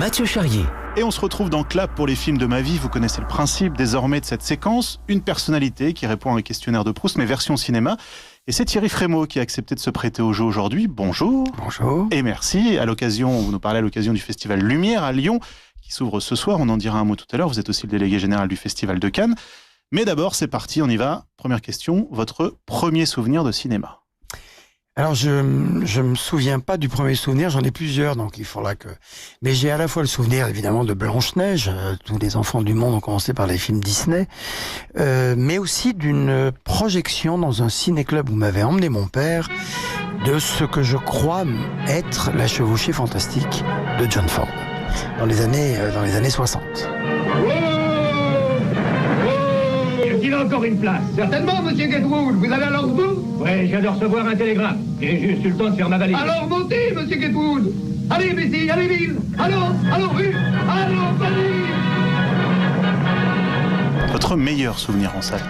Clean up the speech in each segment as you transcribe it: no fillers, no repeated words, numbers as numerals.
Mathieu Charrier. Et on se retrouve dans Clap pour les films de ma vie. Vous connaissez le principe désormais de cette séquence. Une personnalité qui répond à un questionnaire de Proust, mais version cinéma. Et c'est Thierry Frémaux qui a accepté de se prêter au jeu aujourd'hui. Bonjour. Bonjour. Et merci. Vous nous parlez à l'occasion du Festival Lumière à Lyon, qui s'ouvre ce soir. On en dira un mot tout à l'heure. Vous êtes aussi le délégué général du Festival de Cannes. Mais d'abord, c'est parti, on y va. Première question, votre premier souvenir de cinéma? Alors, je me souviens pas du premier souvenir, j'en ai plusieurs, donc il faudra que... Mais j'ai à la fois le souvenir, évidemment, de Blanche-Neige, tous les enfants du monde ont commencé par les films Disney, mais aussi d'une projection dans un ciné-club où m'avait emmené mon père, de ce que je crois être La Chevauchée fantastique de John Ford, dans les années 60. Il a encore une place. Certainement, monsieur Getwood. Vous avez alors vous? Oui, je viens de recevoir un télégramme. J'ai juste eu le temps de faire ma valise. Alors montez, monsieur Getwood. Allez, Bessie, allez, Ville. Allons, rue. Allons, Paris. Votre meilleur souvenir en salle?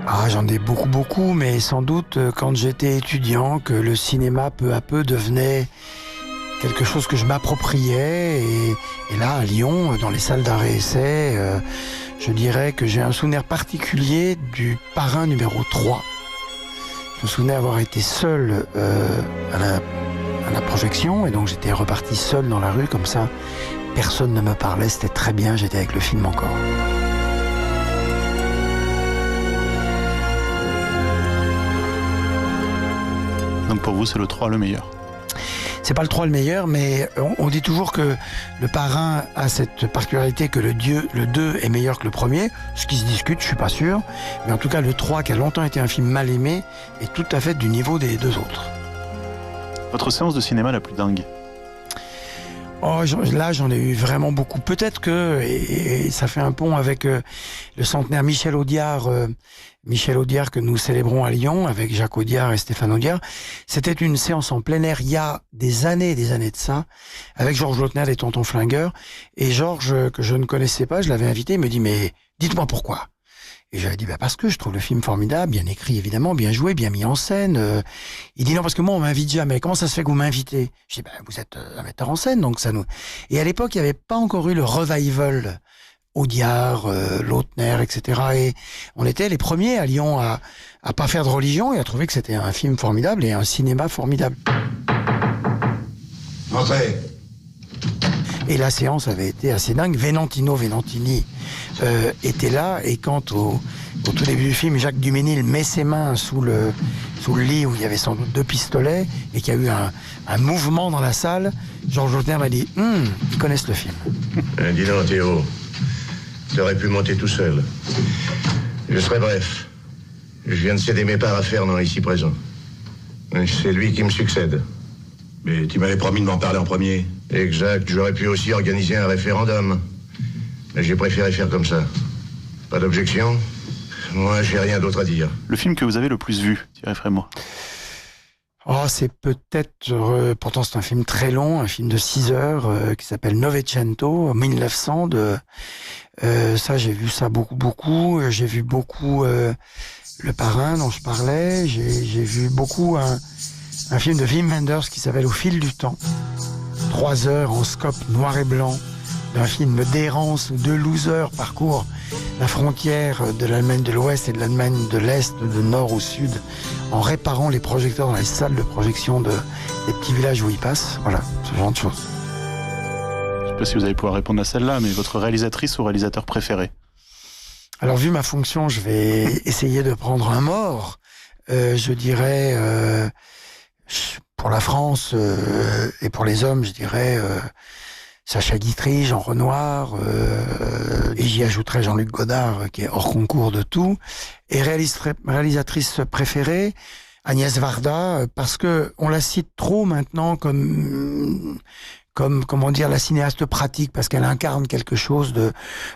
Ah, j'en ai beaucoup, mais sans doute quand j'étais étudiant, que le cinéma peu à peu devenait quelque chose que je m'appropriais. Et là, à Lyon, dans les salles d'arrêt-essai, je dirais que j'ai un souvenir particulier du Parrain numéro 3. Je me souviens avoir été seul à la projection, et donc j'étais reparti seul dans la rue, comme ça, personne ne me parlait, c'était très bien, j'étais avec le film encore. Donc pour vous, c'est le 3 le meilleur? C'est pas le 3 le meilleur, mais on dit toujours que le Parrain a cette particularité que le 2 est meilleur que le premier, ce qui se discute, je suis pas sûr. Mais en tout cas, le 3, qui a longtemps été un film mal aimé, est tout à fait du niveau des deux autres. Votre séance de cinéma la plus dingue? Oh, là, j'en ai eu vraiment beaucoup. Peut-être que, et ça fait un pont avec le centenaire Michel Audiard que nous célébrons à Lyon, avec Jacques Audiard et Stéphane Audiard. C'était une séance en plein air, il y a des années de ça, avec Georges Lautner des Tontons Flingueurs. Et Georges, que je ne connaissais pas, je l'avais invité, il me dit, mais dites-moi pourquoi. Et j'avais dit, parce que je trouve le film formidable, bien écrit évidemment, bien joué, bien mis en scène. Il dit non, parce que moi on m'invite jamais. Comment ça se fait que vous m'invitez? Je dis, vous êtes un metteur en scène, donc ça nous... Et à l'époque, il n'y avait pas encore eu le revival Audiard, Lautner, etc. Et on était les premiers à Lyon à pas faire de religion et à trouver que c'était un film formidable et un cinéma formidable. Entrez. Et la séance avait été assez dingue. Venantini était là, et quand au tout début du film, Jacques Duménil met ses mains sous le lit où il y avait sans doute 2 pistolets, et qu'il y a eu un mouvement dans la salle, Georges Lautner m'a dit ils connaissent le film. Dis donc, Théo, tu aurais pu monter tout seul. Je serai bref. Je viens de céder mes parts à Fernand, ici présent. C'est lui qui me succède. Mais tu m'avais promis de m'en parler en premier. Exact, j'aurais pu aussi organiser un référendum. Mais j'ai préféré faire comme ça. Pas d'objection? Moi, j'ai rien d'autre à dire. Le film que vous avez le plus vu, Thierry Frémaux? Oh, c'est peut-être... pourtant, c'est un film très long, un film de 6 heures, qui s'appelle Novecento, 1900. Ça, j'ai vu ça beaucoup. J'ai vu beaucoup Le Parrain, dont je parlais. J'ai vu beaucoup un film de Wim Wenders qui s'appelle Au fil du temps. 3 heures en scope noir et blanc, d'un film d'errance où 2 losers parcourent la frontière de l'Allemagne de l'Ouest et de l'Allemagne de l'Est, de nord au sud, en réparant les projecteurs dans les salles de projection des petits villages où ils passent. Voilà, ce genre de choses. Je ne sais pas si vous allez pouvoir répondre à celle-là, mais votre réalisatrice ou réalisateur préféré? Alors, vu ma fonction, je vais essayer de prendre un mort. Je dirais... pour la France et pour les hommes, je dirais Sacha Guitry, Jean Renoir, et j'y ajouterais Jean-Luc Godard, qui est hors concours de tout. Et réalisatrice préférée, Agnès Varda, parce que on la cite trop maintenant comme comment dire, la cinéaste pratique, parce qu'elle incarne quelque chose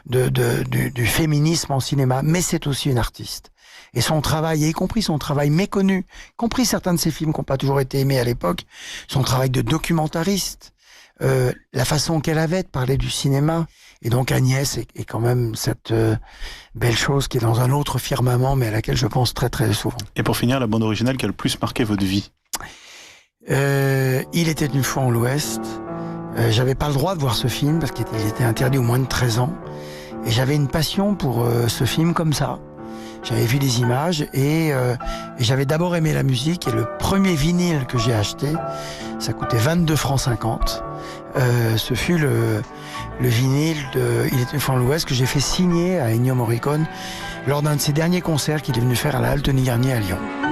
du féminisme en cinéma, mais c'est aussi une artiste. Et son travail, y compris son travail méconnu, y compris certains de ses films qui n'ont pas toujours été aimés à l'époque, son travail de documentariste, la façon qu'elle avait de parler du cinéma. Et donc Agnès est quand même cette belle chose qui est dans un autre firmament, mais à laquelle je pense très très souvent. Et pour finir, la bande originale qui a le plus marqué votre vie? Il était une fois en l'Ouest. J'avais pas le droit de voir ce film parce qu'il était interdit aux moins de 13 ans. Et j'avais une passion pour ce film comme ça. J'avais vu des images et j'avais d'abord aimé la musique. Et le premier vinyle que j'ai acheté, ça coûtait 22 francs 50. Ce fut le vinyle de Il était une fois dans l'Ouest que j'ai fait signer à Ennio Morricone lors d'un de ses derniers concerts qu'il est venu faire à la Halte Nid-Garnier à Lyon.